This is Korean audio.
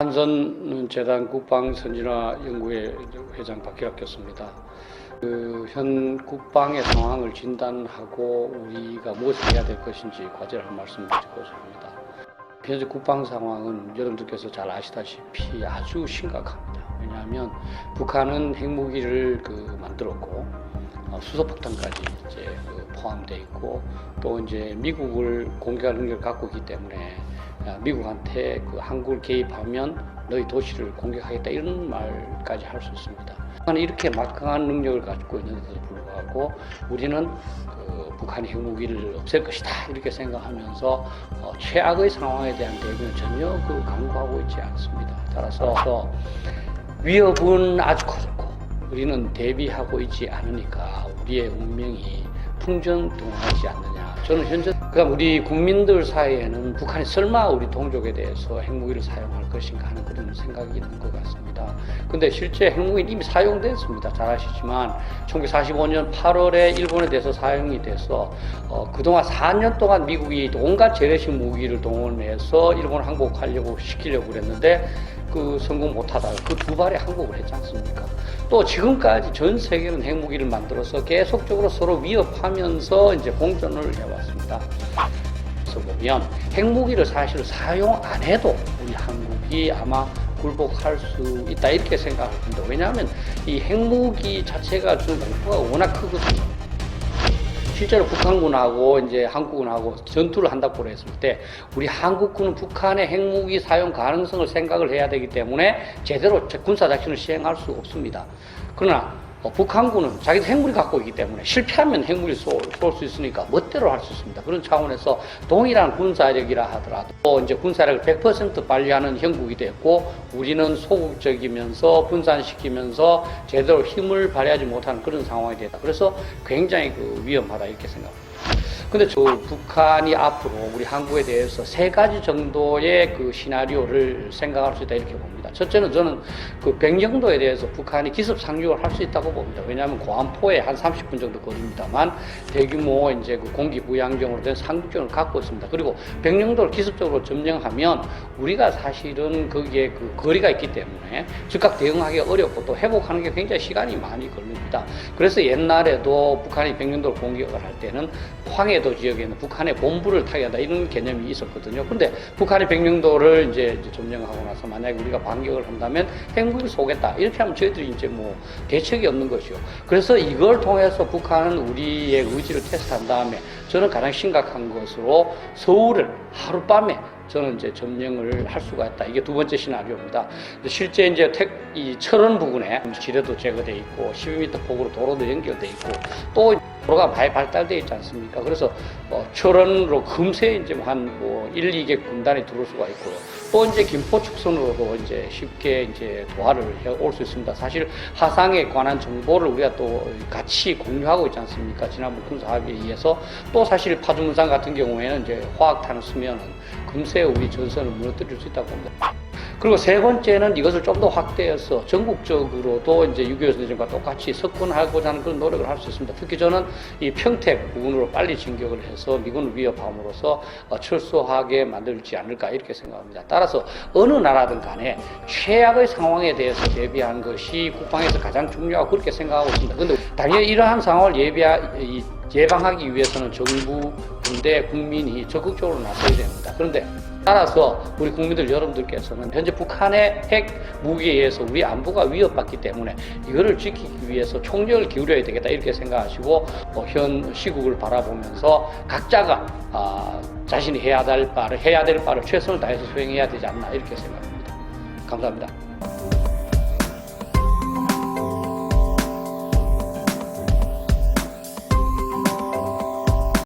한선재단 국방선진화 연구회 회장 박기락 교수입니다. 현 국방의 상황을 진단하고 우리가 무엇을 해야 될 것인지 과제를 한 말씀 드리고자 합니다. 현재 국방 상황은 여러분들께서 잘 아시다시피 아주 심각합니다. 왜냐하면 북한은 핵무기를 만들었고 수소폭탄까지 이제 포함되어 있고 또 이제 미국을 공격할 능력을 갖고 있기 때문에 미국한테 한국을 개입하면 너희 도시를 공격하겠다 이런 말까지 할 수 있습니다. 북한은 이렇게 막강한 능력을 가지고 있는데도 불구하고 우리는 북한의 핵무기를 없앨 것이다 이렇게 생각하면서 최악의 상황에 대한 대비는 전혀 강구하고 있지 않습니다. 따라서 위협은 아주 커졌고 우리는 대비하고 있지 않으니까 우리의 운명이 풍전등화하지 않느냐. 저는 현재 우리 국민들 사이에는 북한이 설마 우리 동족에 대해서 핵무기를 사용할 것인가 하는 그런 생각이 있는 것 같습니다. 근데 실제 핵무기는 이미 사용됐습니다. 잘 아시지만 1945년 8월에 일본에 대해서 사용이 돼서 그동안 4년 동안 미국이 온갖 재래식 무기를 동원해서 일본을 항복하려고 시키려고 그랬는데 성공 못하다가 두 발에 항복을 했지 않습니까? 또 지금까지 전 세계는 핵무기를 만들어서 계속적으로 서로 위협하면서 이제 공존을 해왔습니다. 그래서 보면 핵무기를 사실 사용 안 해도 우리 한국이 아마 굴복할 수 있다 이렇게 생각합니다. 왜냐하면 이 핵무기 자체가 주는 공포가 워낙 크거든요. 실제로 북한군하고 이제 한국군하고 전투를 한다고 했을 때 우리 한국군은 북한의 핵무기 사용 가능성을 생각을 해야 되기 때문에 제대로 군사작전을 시행할 수 없습니다. 그러나 북한군은 자기도 핵무기 갖고 있기 때문에 실패하면 핵무기 쏠 수 있으니까 멋대로 할 수 있습니다. 그런 차원에서 동일한 군사력이라 하더라도 또 이제 군사력을 100% 발휘하는 형국이 됐고 우리는 소극적이면서 분산시키면서 제대로 힘을 발휘하지 못하는 그런 상황이 됐다. 그래서 굉장히 위험하다 이렇게 생각합니다. 근데 북한이 앞으로 우리 한국에 대해서 3가지 정도의 시나리오를 생각할 수 있다 이렇게 봅니다. 첫째는 저는 백령도에 대해서 북한이 기습 상륙을 할 수 있다고 봅니다. 왜냐하면 고안포에 한 30분 정도 거리입니다만 대규모 이제 공기 부양정으로 된 상륙정을 갖고 있습니다. 그리고 백령도를 기습적으로 점령하면 우리가 사실은 거기에 거리가 있기 때문에 즉각 대응하기 어렵고 또 회복하는 게 굉장히 시간이 많이 걸립니다. 그래서 옛날에도 북한이 백령도를 공격을 할 때는 황해도 지역에는 북한의 본부를 타격한다 이런 개념이 있었거든요. 근데 북한이 백령도를 이제 점령하고 나서 만약에 우리가 반격을 한다면 핵무기를 쏘겠다 이렇게 하면 저희들이 이제 대책이 없는 것이요. 그래서 이걸 통해서 북한은 우리의 의지를 테스트한 다음에 저는 가장 심각한 것으로 서울을 하룻밤에 저는 이제 점령을 할 수가 있다. 이게 2번째 시나리오입니다. 실제 이제 이 철원 부근에 지뢰도 제거돼 있고 12m 폭으로 도로도 연결돼 있고 또 도로가 많이 발달되어 있지 않습니까? 그래서 철원으로 금세 이제 한 1, 2개 군단이 들어올 수가 있고요. 또 이제 김포 축선으로도 이제 쉽게 이제 도하를 올 수 있습니다. 사실 하상에 관한 정보를 우리가 또 같이 공유하고 있지 않습니까? 지난번 군사합의에 의해서 또 사실 파주문산 같은 경우에는 이제 화학탄을 쓰면은 금세 우리 전선을 무너뜨릴 수 있다고 봅니다. 그리고 3번째는 이것을 좀 더 확대해서 전국적으로도 이제 6.25 전쟁과 똑같이 석권하고자 하는 그런 노력을 할 수 있습니다. 특히 저는 이 평택 부근으로 빨리 진격을 해서 미군을 위협함으로써 철수하게 만들지 않을까 이렇게 생각합니다. 따라서 어느 나라든 간에 최악의 상황에 대해서 대비하는 것이 국방에서 가장 중요하고 그렇게 생각하고 있습니다. 그런데 당연히 이러한 상황을 예방하기 위해서는 정부, 군대, 국민이 적극적으로 나서야 됩니다. 그런데 따라서 우리 국민들 여러분들께서는 현재 북한의 핵 무기에 의해서 우리 안보가 위협받기 때문에 이거를 지키기 위해서 총력을 기울여야 되겠다 이렇게 생각하시고 현 시국을 바라보면서 각자가 자신이 해야 될 바를 최선을 다해서 수행해야 되지 않나 이렇게 생각합니다. 감사합니다.